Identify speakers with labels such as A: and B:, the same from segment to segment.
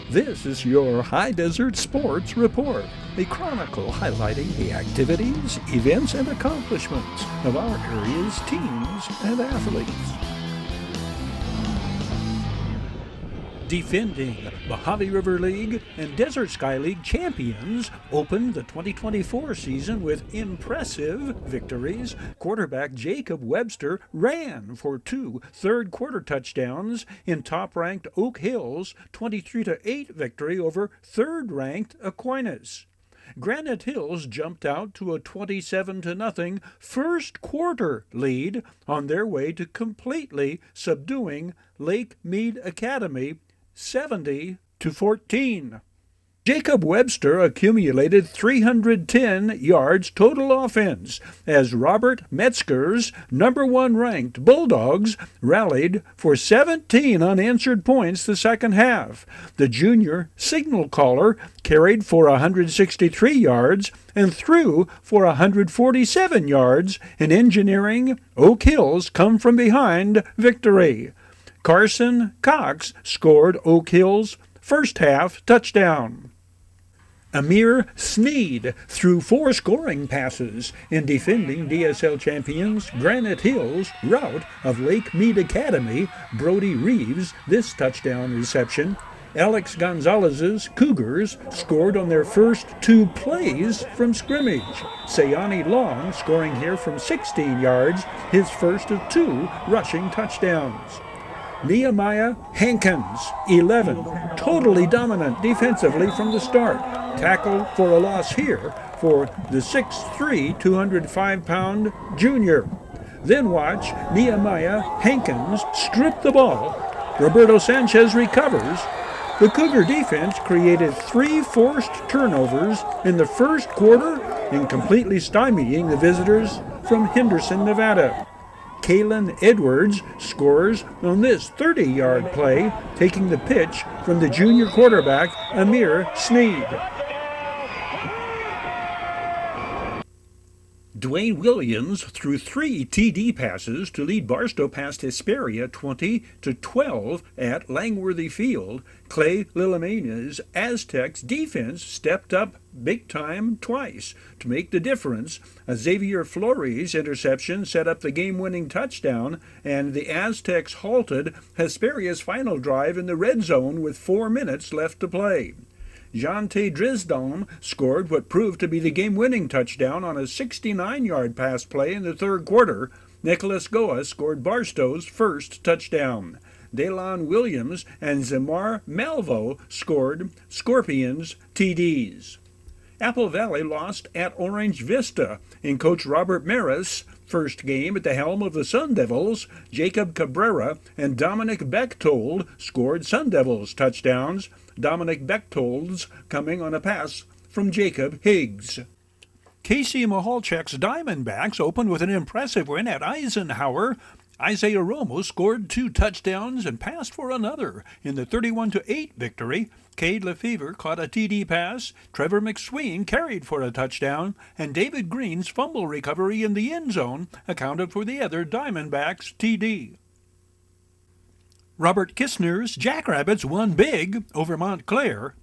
A: This is your High Desert Sports Report, a chronicle highlighting the activities, events, and accomplishments of our area's teams and athletes. Defending Mojave River League and Desert Sky League champions opened the 2024 season with impressive victories. Quarterback Jacob Webster ran for 2 third-quarter touchdowns in top-ranked Oak Hill's 23-8 victory over third-ranked Aquinas. Granite Hills jumped out to a 27-0 first-quarter lead on their way to completely subduing Lake Mead Academy 70-14. Jacob Webster accumulated 310 yards total offense as Robert Metzger's #1 ranked Bulldogs rallied for 17 unanswered points the second half. The junior signal caller carried for 163 yards and threw for 147 yards in engineering Oak Hill's come-from-behind victory. Carson Cox scored Oak Hill's first-half touchdown. Amir Sneed threw 4 scoring passes in defending DSL champions Granite Hills' rout of Lake Mead Academy. Brody Reeves this touchdown reception. Alex Gonzalez's Cougars scored on their first 2 plays from scrimmage. Sayani Long scoring here from 16 yards, his first of 2 rushing touchdowns. Nehemiah Hankins, 11, totally dominant defensively from the start. Tackle for a loss here for the 6'3", 205-pound junior. Then watch Nehemiah Hankins strip the ball. Roberto Sanchez recovers. The Cougar defense created 3 forced turnovers in the first quarter and completely stymieing the visitors from Henderson, Nevada. Kalen Edwards scores on this 30-yard play, taking the pitch from the junior quarterback Amir Sneed. Dwayne Williams threw 3 TD passes to lead Barstow past Hesperia 20-12 at Langworthy Field. Clay Lillamena's Aztecs defense stepped up big time twice to make the difference. A Xavier Flores interception set up the game-winning touchdown, and the Aztecs halted Hesperia's final drive in the red zone with 4 minutes left to play. Jante Drisdom scored what proved to be the game-winning touchdown on a 69-yard pass play in the third quarter. Nicholas Goa scored Barstow's first touchdown. Daylon Williams and Zamar Malvo scored Scorpions' TDs. Apple Valley lost at Orange Vista in Coach Robert Maris' first game at the helm of the Sun Devils. Jacob Cabrera and Dominic Bechtold scored Sun Devils touchdowns. Dominic Bechtold's coming on a pass from Jacob Higgs. Casey Mahalchek's Diamondbacks opened with an impressive win at Eisenhower. Isaiah Romo scored 2 touchdowns and passed for another in the 31-8 victory. Cade Lefevre caught a TD pass. Trevor McSween carried for a touchdown, and David Green's fumble recovery in the end zone accounted for the other Diamondbacks TD. Robert Kistner's Jackrabbits won big over Montclair.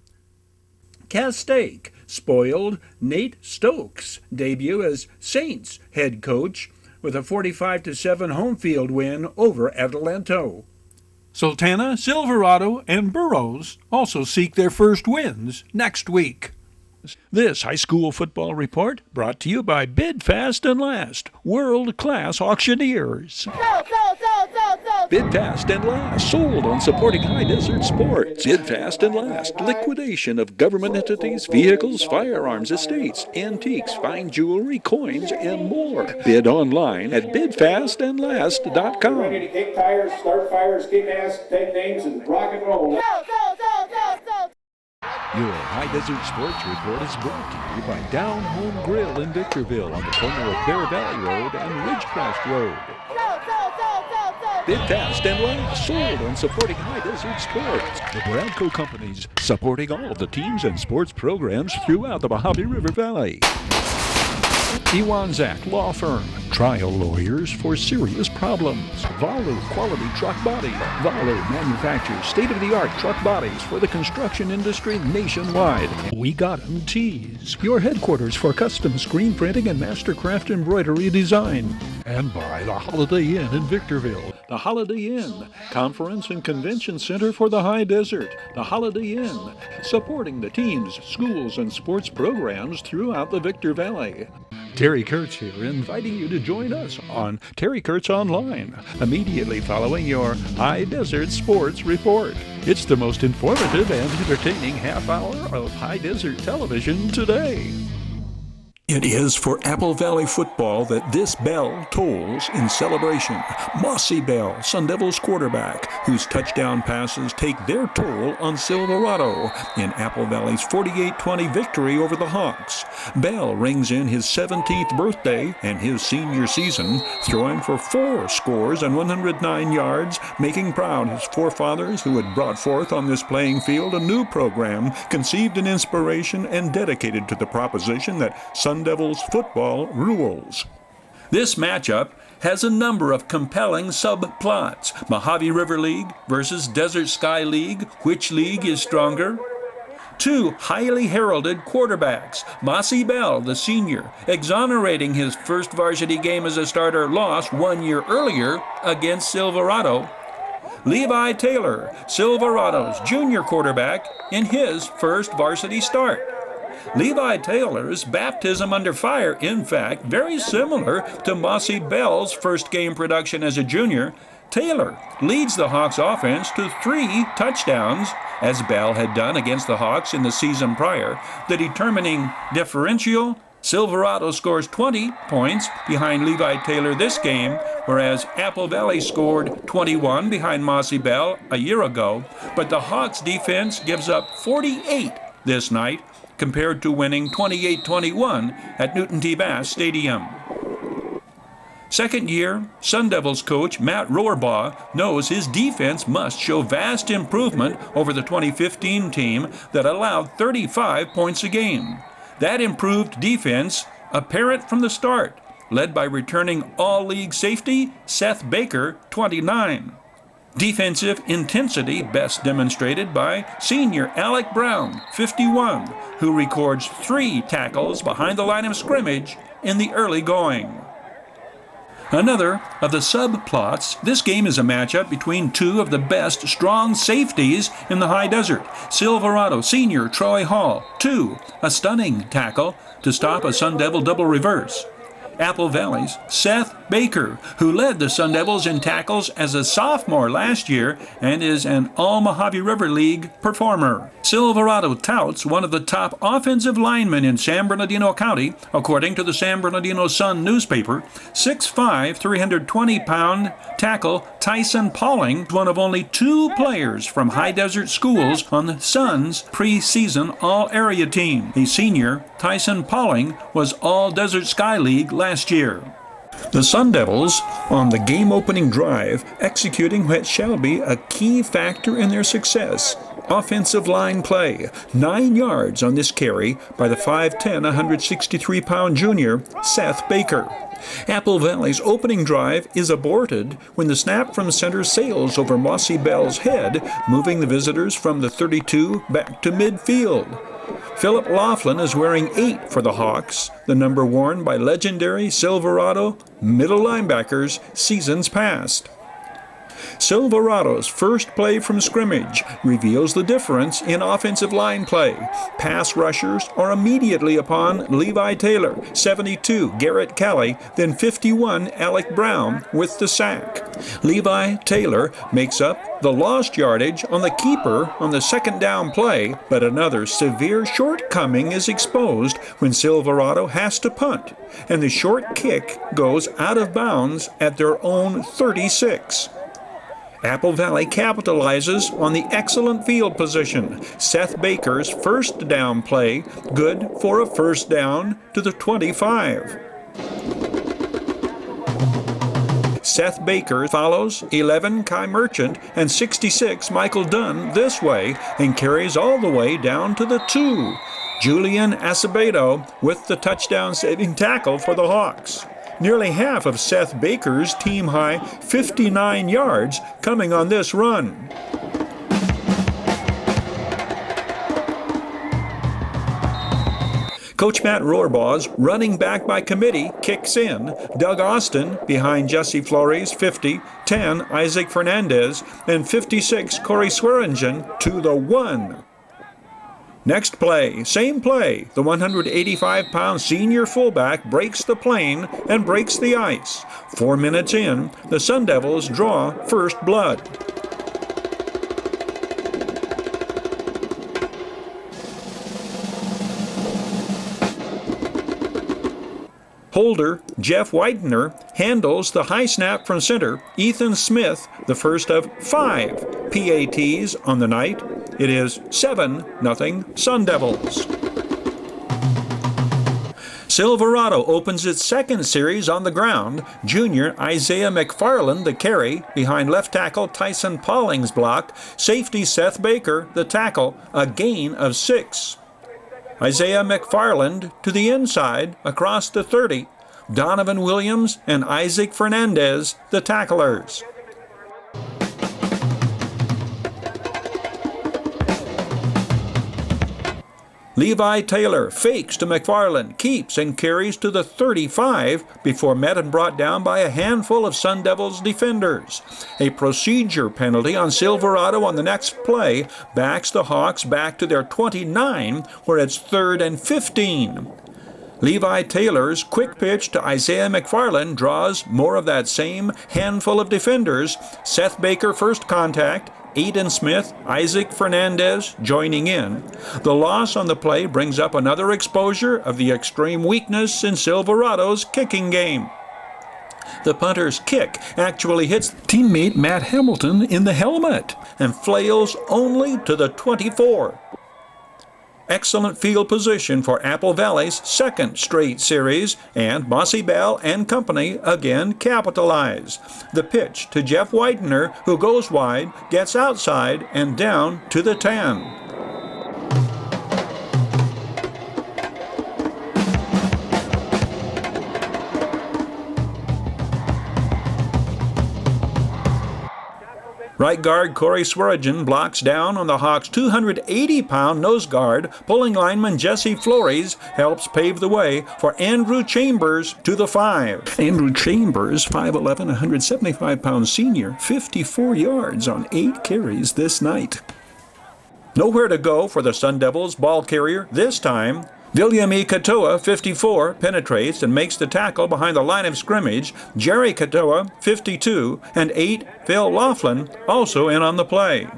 A: Castaic spoiled Nate Stokes' debut as Saints head coach with a 45-7 home field win over Adelanto. Sultana, Silverado, and Burroughs also seek their first wins next week. This high school football report brought to you by Bid Fast and Last, world-class auctioneers. Bid Fast and Last, sold on supporting High Desert sports. Bid Fast and Last, liquidation of government entities, vehicles, firearms, estates, antiques, fine jewelry, coins, and more. Bid online at bidfastandlast.com.
B: Kick tires, start fires, kick ass, take names, and rock and roll.
A: Your High Desert Sports Report is brought to you by Down Home Grill in Victorville on the corner of Bear Valley Road and Ridgecrest Road. Bid Fast and Last, sold on supporting High Desert sports. The Bradco Companies, supporting all of the teams and sports programs throughout the Mojave River Valley. Iwanzak Law Firm, trial lawyers for serious problems. Valu Quality Truck Body. Valu manufactures state-of-the-art truck bodies for the construction industry nationwide. We Got 'em Tees, your headquarters for custom screen printing and mastercraft embroidery design. And by the Holiday Inn in Victorville. The Holiday Inn, Conference and Convention Center for the High Desert. The Holiday Inn, supporting the teams, schools, and sports programs throughout the Victor Valley. Terry Kurtz here, inviting you to join us on Terry Kurtz Online, immediately following your High Desert Sports Report. It's the most informative and entertaining half hour of High Desert television today. It is for Apple Valley football that this bell tolls in celebration. Mossy Bell, Sun Devils quarterback, whose touchdown passes take their toll on Silverado in Apple Valley's 48-20 victory over the Hawks. Bell rings in his 17th birthday and his senior season, throwing for 4 scores and 109 yards, making proud his forefathers who had brought forth on this playing field a new program conceived in inspiration and dedicated to the proposition that Sun Devils football rules. This matchup has a number of compelling subplots. Mojave River League versus Desert Sky League. Which league is stronger? 2 highly heralded quarterbacks. Mossy Bell, the senior, exonerating his first varsity game as a starter loss 1 year earlier against Silverado. Levi Taylor, Silverado's junior quarterback, in his first varsity start. Levi Taylor's baptism under fire, in fact, very similar to Mossy Bell's first game production as a junior. Taylor leads the Hawks offense to 3 touchdowns, as Bell had done against the Hawks in the season prior. The determining differential, Silverado scores 20 points behind Levi Taylor this game, whereas Apple Valley scored 21 behind Mossy Bell a year ago. But the Hawks defense gives up 48 this night, compared to winning 28-21 at Newton T. Bass Stadium. Second-year Sun Devils coach Matt Rohrbaugh knows his defense must show vast improvement over the 2015 team that allowed 35 points a game. That improved defense apparent from the start, led by returning all-league safety Seth Baker, 29. Defensive intensity best demonstrated by senior Alec Brown, 51, who records 3 tackles behind the line of scrimmage in the early going. Another of the subplots, this game is a matchup between 2 of the best strong safeties in the High Desert. Silverado senior Troy Hall, 2, a stunning tackle to stop a Sun Devil double reverse. Apple Valley's Seth Baker, who led the Sun Devils in tackles as a sophomore last year and is an All-Mojave River League performer. Silverado touts one of the top offensive linemen in San Bernardino County, according to the San Bernardino Sun newspaper. 6'5", 320-pound tackle Tyson Pauling, one of only 2 players from High Desert schools on the Sun's preseason All-Area team. A senior, Tyson Pauling was All-Desert Sky League last year. The Sun Devils, on the game-opening drive, executing what shall be a key factor in their success. Offensive line play, 9 yards on this carry by the 5'10", 163-pound junior, Seth Baker. Apple Valley's opening drive is aborted when the snap from center sails over Mossy Bell's head, moving the visitors from the 32 back to midfield. Philip Laughlin is wearing 8 for the Hawks, the number worn by legendary Silverado middle linebackers seasons past. Silverado's first play from scrimmage reveals the difference in offensive line play. Pass rushers are immediately upon Levi Taylor, 72, Garrett Kelly, then 51, Alec Brown with the sack. Levi Taylor makes up the lost yardage on the keeper on the second down play, but another severe shortcoming is exposed when Silverado has to punt, and the short kick goes out of bounds at their own 36. Apple Valley capitalizes on the excellent field position. Seth Baker's first down play, good for a first down to the 25. Seth Baker follows 11 Kai Merchant and 66 Michael Dunn this way and carries all the way down to the 2. Julian Acevedo with the touchdown-saving tackle for the Hawks. nearly half of Seth Baker's team-high 59 yards coming on this run. Coach Matt Rohrbaugh, running back by committee, kicks in. Doug Austin behind Jesse Flores, 50, 10 Isaac Fernandez, and 56 Corey Swearingen to the 1. Next play, same play. The 185-pound senior fullback breaks the plane and breaks the ice. 4 minutes in, the Sun Devils draw first blood. Holder, Jeff Widener, handles the high snap from center. Ethan Smith, the first of 5 PATs on the night. It is 7-0 Sun Devils. Silverado opens its second series on the ground. Junior Isaiah McFarland, the carry, behind left tackle Tyson Pauling's block. Safety Seth Baker, the tackle, a gain of 6. Isaiah McFarland to the inside, across the 30. Donovan Williams and Isaac Fernandez, the tacklers. Levi Taylor fakes to McFarland, keeps and carries to the 35 before met and brought down by a handful of Sun Devils defenders. A procedure penalty on Silverado on the next play backs the Hawks back to their 29, where it's 3rd and 15. Levi Taylor's quick pitch to Isaiah McFarland draws more of that same handful of defenders. Seth Baker first contact, Aiden Smith, Isaac Fernandez joining in. The loss on the play brings up another exposure of the extreme weakness in Silverado's kicking game. The punter's kick actually hits teammate Matt Hamilton in the helmet and flails only to the 24. Excellent field position for Apple Valley's second straight series, and Mossy Bell and company again capitalize. The pitch to Jeff Widener, who goes wide, gets outside and down to the 10. Right guard Corey Swearingen blocks down on the Hawks' 280-pound nose guard. Pulling lineman Jesse Flores helps pave the way for Andrew Chambers to the 5. Andrew Chambers, 5'11", 175-pound senior, 54 yards on 8 carries this night. Nowhere to go for the Sun Devils ball carrier this time. William E. Katoa, 54, penetrates and makes the tackle behind the line of scrimmage. Jerry Katoa, 52, and 8, Phil Laughlin, also in on the play.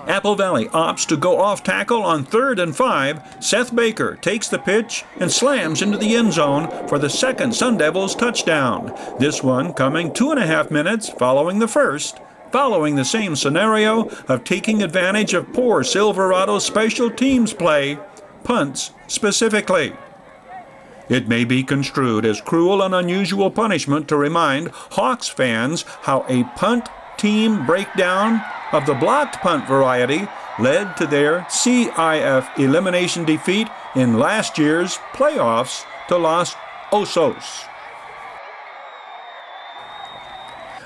A: Apple Valley opts to go off tackle on 3rd and 5. Seth Baker takes the pitch and slams into the end zone for the second Sun Devils touchdown. This one coming 2.5 minutes following the first, following the same scenario of taking advantage of poor Silverado special teams play, punts specifically. It may be construed as cruel and unusual punishment to remind Hawks fans how a punt team breakdown of the blocked punt variety led to their CIF elimination defeat in last year's playoffs to Los Osos.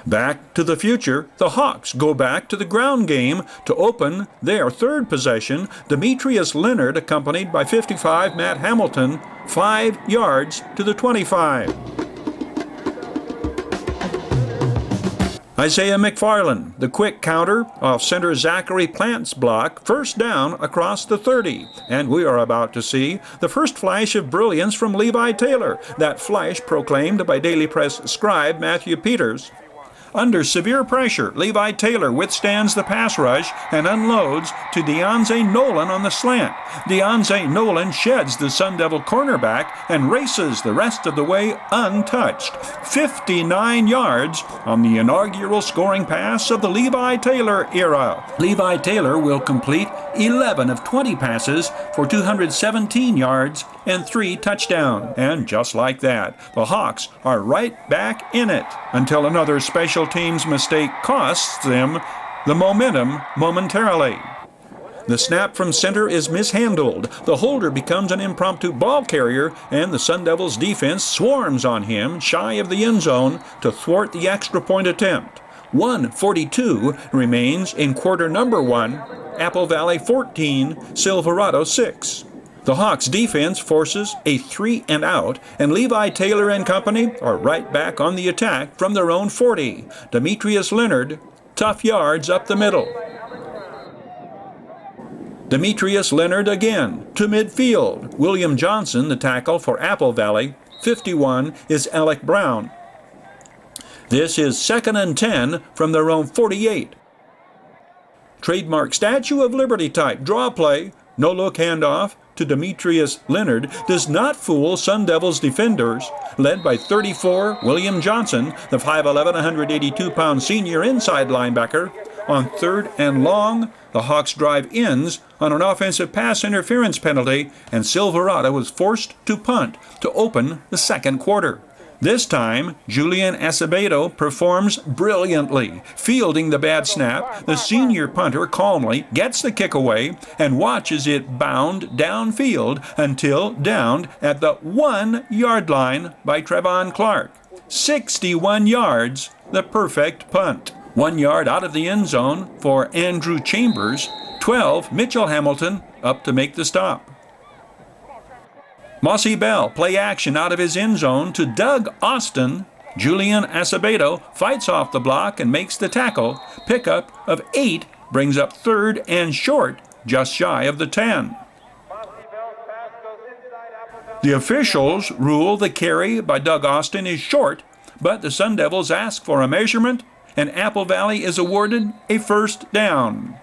A: Back to the future, the Hawks go back to the ground game to open their third possession. Demetrius Leonard, accompanied by 55 Matt Hamilton, 5 yards to the 25. Isaiah McFarland, the quick counter off center Zachary Plant's block, first down across the 30. And we are about to see the first flash of brilliance from Levi Taylor, that flash proclaimed by Daily Press scribe Matthew Peters. Under severe pressure, Levi Taylor withstands the pass rush and unloads to Deonze Nolan on the slant. Deonze Nolan sheds the Sun Devil cornerback and races the rest of the way untouched. 59 yards on the inaugural scoring pass of the Levi Taylor era. Levi Taylor will complete 11 of 20 passes for 217 yards and 3 touchdowns. And just like that, the Hawks are right back in it until another special teams mistake costs them the momentum momentarily. The snap from center is mishandled. The holder becomes an impromptu ball carrier, and the Sun Devils defense swarms on him shy of the end zone to thwart the extra point attempt. 1:42 remains in quarter number 1. Apple Valley 14, Silverado 6. The Hawks defense forces a 3 and out, and Levi Taylor and company are right back on the attack from their own 40. Demetrius Leonard, tough yards up the middle. Demetrius Leonard again to midfield. William Johnson, the tackle for Apple Valley. 51 is Alec Brown. This is 2nd and 10 from their own 48. Trademark Statue of Liberty type draw play, no-look handoff to Demetrius Leonard does not fool Sun Devils defenders, led by 34 William Johnson, the 5'11", 182-pound senior inside linebacker. On 3rd and long, the Hawks drive ends on an offensive pass interference penalty, and Silverado was forced to punt to open the second quarter. This time, Julian Acevedo performs brilliantly. Fielding the bad snap, the senior punter calmly gets the kick away and watches it bound downfield until downed at the 1-yard line by Trevon Clark. 61 yards, the perfect punt. 1 yard out of the end zone for Andrew Chambers. 12, Mitchell Hamilton up to make the stop. Mossy Bell, play action out of his end zone to Doug Austin. Julian Acevedo fights off the block and makes the tackle. Pickup of 8 brings up 3rd and short, just shy of the 10. The officials rule the carry by Doug Austin is short, but the Sun Devils ask for a measurement, and Apple Valley is awarded a first down.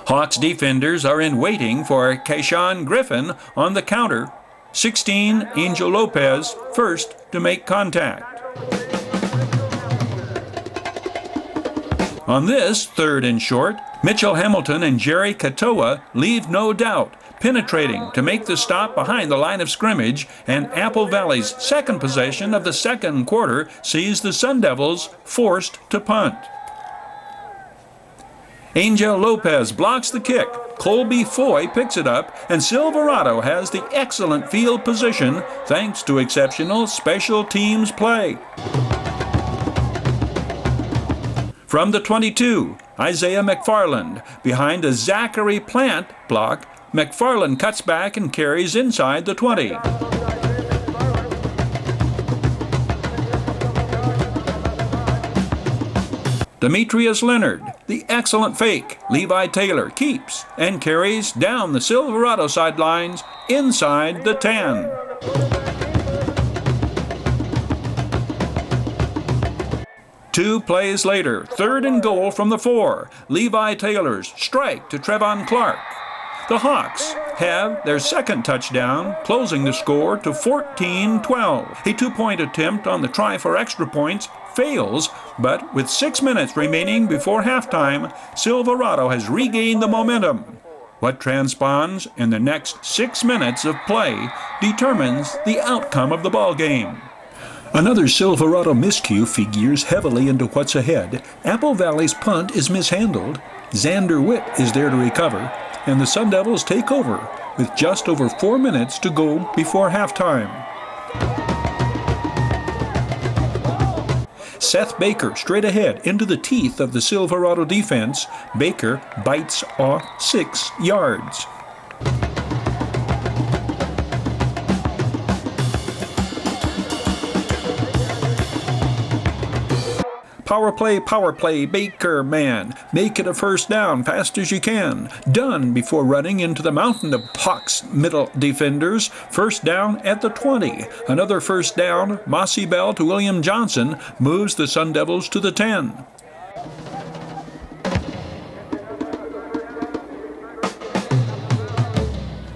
A: Hawks defenders are in waiting for Kayshawn Griffin on the counter. 16, Angel Lopez, first to make contact. On this 3rd and short, Mitchell Hamilton and Jerry Katoa leave no doubt, penetrating to make the stop behind the line of scrimmage, and Apple Valley's second possession of the second quarter sees the Sun Devils forced to punt. Angel Lopez blocks the kick. Colby Foy picks it up, and Silverado has the excellent field position thanks to exceptional special teams play. From the 22, Isaiah McFarland. Behind a Zachary Plant block, McFarland cuts back and carries inside the 20. Demetrius Leonard, the excellent fake. Levi Taylor keeps and carries down the Silverado sidelines inside the 10. Two plays later, 3rd and goal from the 4. Levi Taylor's strike to Trevon Clark. The Hawks have their second touchdown, closing the score to 14-12. A 2-point attempt on the try for extra points fails, but with 6 minutes remaining before halftime, Silverado has regained the momentum. What transpires in the next 6 minutes of play determines the outcome of the ball game. Another Silverado miscue figures heavily into what's ahead. Apple Valley's punt is mishandled. Xander Witt is there to recover, and the Sun Devils take over with just over 4 minutes to go before halftime. Seth Baker straight ahead into the teeth of the Silverado defense. Baker bites off 6 yards. Power play, Baker man. Make it a first down fast as you can. Done before running into the mountain of Hawks middle defenders. First down at the 20. Another first down. Mossy Bell to William Johnson moves the Sun Devils to the 10.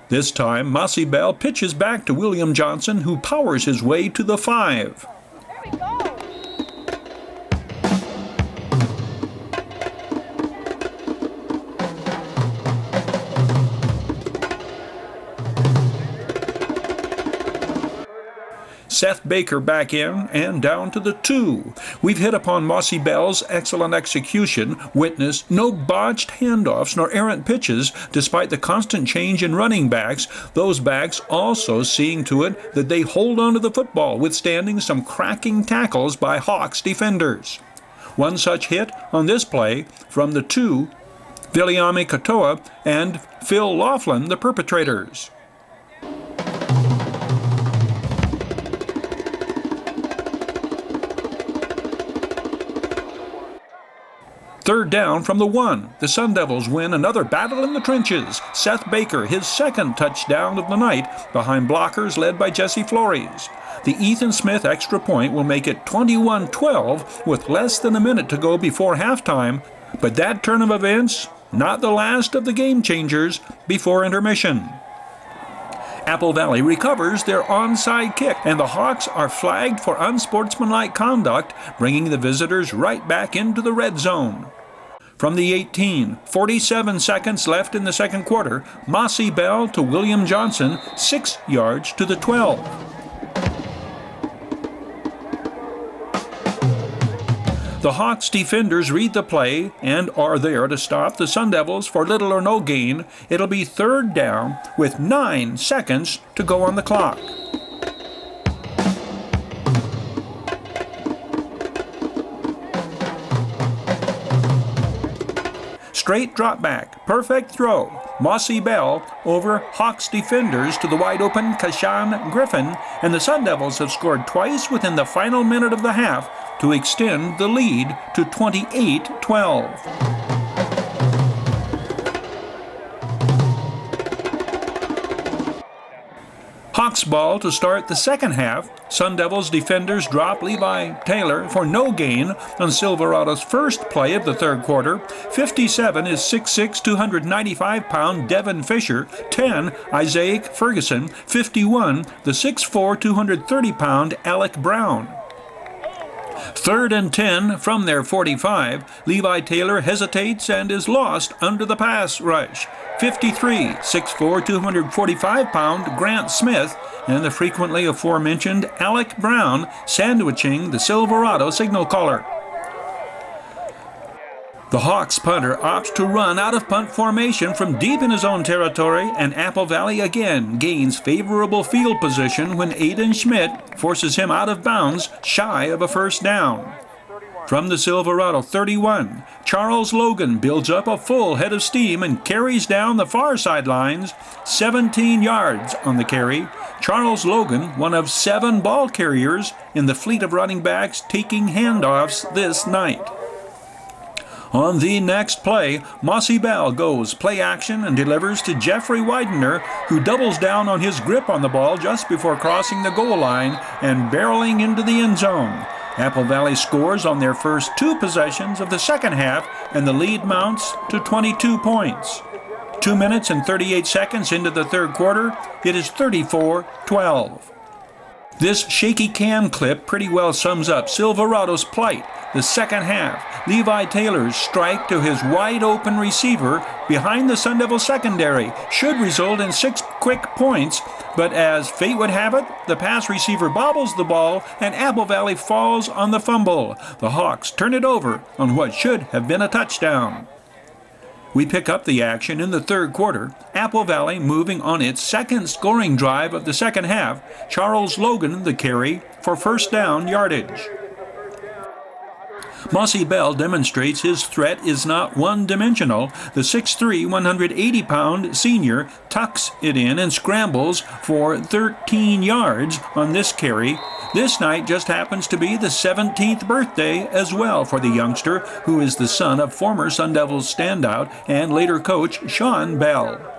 A: This time, Mossy Bell pitches back to William Johnson, who powers his way to the 5.
C: There we go.
A: Seth Baker back in and down to the 2. We've hit upon Mossy Bell's excellent execution. Witness no botched handoffs nor errant pitches despite the constant change in running backs. Those backs also seeing to it that they hold on to the football, withstanding some cracking tackles by Hawks defenders. One such hit on this play from the 2, Viliami Katoa and Phil Laughlin, the perpetrators. Third down from the 1. The Sun Devils win another battle in the trenches. Seth Baker, his second touchdown of the night, behind blockers led by Jesse Flores. The Ethan Smith extra point will make it 21-12 with less than a minute to go before halftime. But that turn of events, not the last of the game changers before intermission. Apple Valley recovers their onside kick, and the Hawks are flagged for unsportsmanlike conduct, bringing the visitors right back into the red zone. From the 18, 47 seconds left in the second quarter, Mossy Bell to William Johnson, 6 yards to the 12. The Hawks defenders read the play and are there to stop the Sun Devils for little or no gain. It'll be third down with 9 seconds to go on the clock. Straight drop back, perfect throw. Mossy Bell over Hawks defenders to the wide-open Kashan Griffin, and the Sun Devils have scored twice within the final minute of the half to extend the lead to 28-12. Hawks ball to start the second half. Sun Devils defenders drop Levi Taylor for no gain on Silverado's first play of the third quarter. 57 is 6'6", 295-pound Devin Fisher. 10, Isaiah Ferguson. 51, the 6'4", 230-pound Alec Brown. Third and 10 from their 45. Levi Taylor hesitates and is lost under the pass rush. 53, 6'4", 245-pound Grant Smith, and the frequently aforementioned Alec Brown sandwiching the Silverado signal caller. The Hawks punter opts to run out of punt formation from deep in his own territory, and Apple Valley again gains favorable field position when Aiden Schmidt forces him out of bounds shy of a first down. From the Silverado 31, Charles Logan builds up a full head of steam and carries down the far sidelines, 17 yards on the carry. Charles Logan, one of 7 ball carriers in the fleet of running backs taking handoffs this night. On the next play, Mossy Bell goes play action and delivers to Jeffrey Widener, who doubles down on his grip on the ball just before crossing the goal line and barreling into the end zone. Apple Valley scores on their first 2 possessions of the second half, and the lead mounts to 22 points. 2 minutes and 38 seconds into the third quarter, it is 34-12. This shaky cam clip pretty well sums up Silverado's plight. The second half, Levi Taylor's strike to his wide-open receiver behind the Sun Devil secondary should result in 6 quick points, but as fate would have it, the pass receiver bobbles the ball and Apple Valley falls on the fumble. The Hawks turn it over on what should have been a touchdown. We pick up the action in the third quarter, Apple Valley moving on its second scoring drive of the second half. Charles Logan the carry for first down yardage. Mossy Bell demonstrates his threat is not one-dimensional. The 6'3", 180-pound senior tucks it in and scrambles for 13 yards on this carry. This night just happens to be the 17th birthday as well for the youngster, who is the son of former Sun Devils standout and later coach Sean Bell.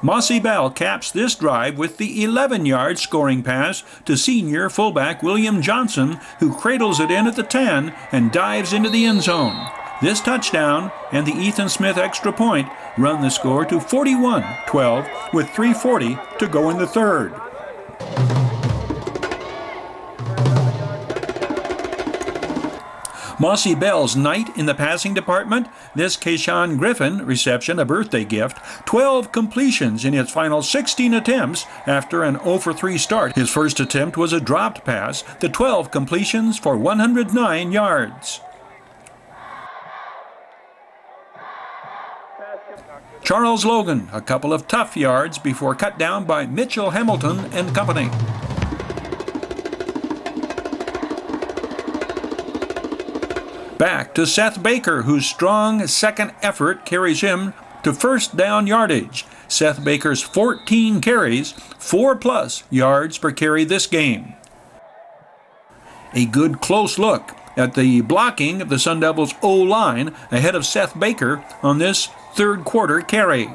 A: Mossy Bell caps this drive with the 11-yard scoring pass to senior fullback William Johnson, who cradles it in at the 10 and dives into the end zone. This touchdown and the Ethan Smith extra point run the score to 41-12 with 3:40 to go in the third. Mossy Bell's night in the passing department. This Kayshawn Griffin reception, a birthday gift. 12 completions in his final 16 attempts after an 0 for 3 start. His first attempt was a dropped pass. The 12 completions for 109 yards. Charles Logan, a couple of tough yards before cut down by Mitchell Hamilton and company. Back to Seth Baker, whose strong second effort carries him to first down yardage. Seth Baker's 14 carries, 4+ yards per carry this game. A good close look at the blocking of the Sun Devils' O-line ahead of Seth Baker on this third quarter carry.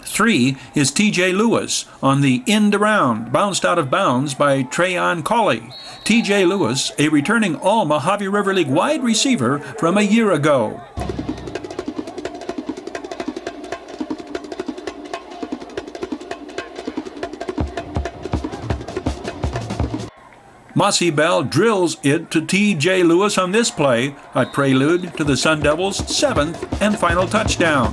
A: Three is T.J. Lewis on the end around, bounced out of bounds by Trayon Colley. T.J. Lewis, a returning All-Mojave River League wide receiver from a year ago. Mossy Bell drills it to T.J. Lewis on this play, a prelude to the Sun Devils' 7th and final touchdown.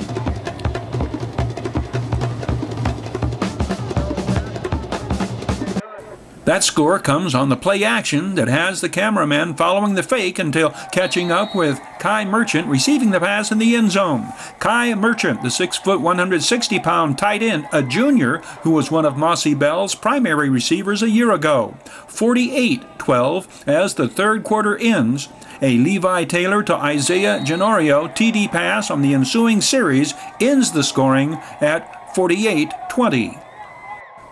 A: That score comes on the play action that has the cameraman following the fake until catching up with Kai Merchant receiving the pass in the end zone. Kai Merchant, the 6-foot, 160-pound tight end, a junior who was one of Mossy Bell's primary receivers a year ago. 48-12 as the third quarter ends. A Levi Taylor to Isaiah Genorio TD pass on the ensuing series ends the scoring at 48-20.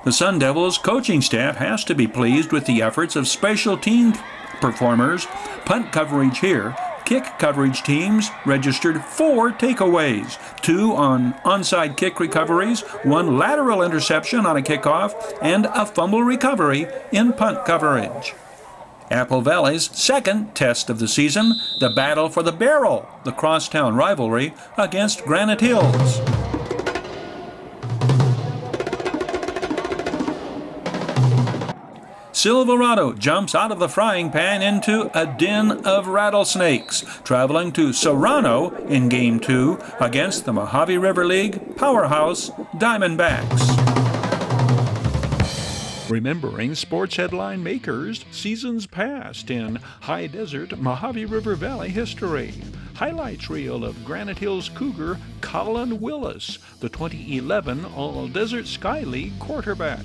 A: The Sun Devils coaching staff has to be pleased with the efforts of special team performers. Punt coverage here. Kick coverage teams registered 4 takeaways, 2 on onside kick recoveries, 1 lateral interception on a kickoff, and a fumble recovery in punt coverage. Apple Valley's second test of the season, the battle for the barrel, the crosstown rivalry against Granite Hills. Silverado jumps out of the frying pan into a den of rattlesnakes, traveling to Serrano in Game 2 against the Mojave River League powerhouse Diamondbacks. Remembering sports headline makers, seasons past in high desert Mojave River Valley history. Highlights reel of Granite Hills Cougar Colin Willis, the 2011 All-Desert Sky League quarterback.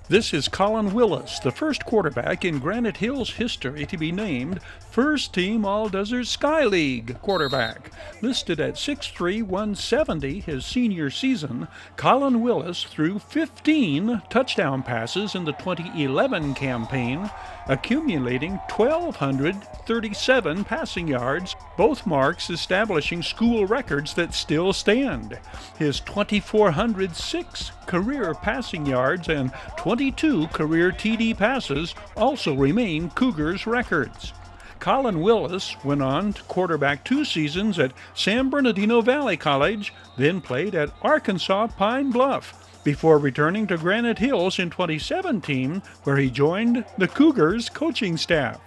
A: This is Colin Willis, the first quarterback in Granite Hills history to be named first-team All-Desert Sky League quarterback. Listed at 6'3", 170 his senior season, Colin Willis threw 15 touchdown passes in the 2011 campaign, accumulating 1,237 passing yards, both marks establishing school records that still stand. His 2,406 career passing yards and 22 career TD passes also remain Cougars records. Colin Willis went on to quarterback 2 seasons at San Bernardino Valley College, then played at Arkansas Pine Bluff, before returning to Granite Hills in 2017, where he joined the Cougars coaching staff.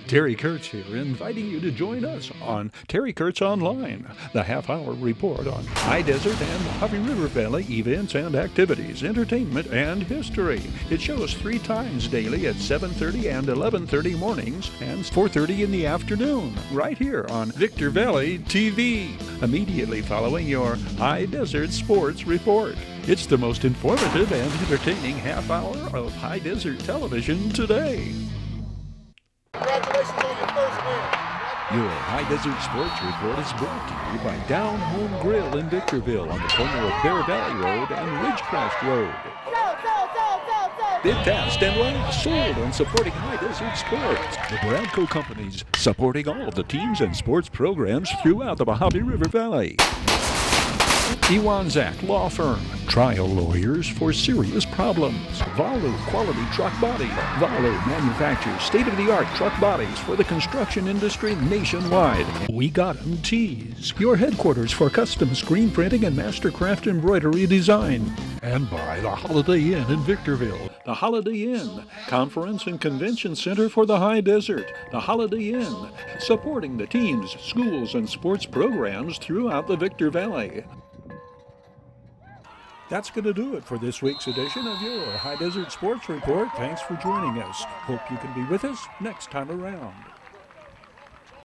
A: Terry Kurtz here, inviting you to join us on Terry Kurtz Online, the half-hour report on high desert and Mojave River Valley events and activities, entertainment, and history. It shows 3 times daily at 7:30 and 11:30 mornings and 4:30 in the afternoon, right here on Victor Valley TV, immediately following your High Desert Sports Report. It's the most informative and entertaining half-hour of high desert television today.
C: Congratulations on your first win.
A: Your High Desert Sports Report is brought to you by Down Home Grill in Victorville on the corner of Bear Valley Road and Ridgecrest Road. Bid fast and last, sold on supporting High Desert Sports. The Bradco Companies, supporting all of the teams and sports programs throughout the Mojave River Valley. Ewanzak Law Firm, Trial lawyers for serious problems. Valu Quality Truck Body. Valu manufactures state-of-the-art truck bodies for the construction industry nationwide. We got 'em Tees, your headquarters for custom screen printing and mastercraft embroidery design. And by the Holiday Inn in Victorville. The Holiday Inn, Conference and Convention Center for the High Desert. The Holiday Inn, supporting the teams, schools, and sports programs throughout the Victor Valley. That's going to do it for this week's edition of your High Desert Sports Report. Thanks for joining us. Hope you can be with us next time around.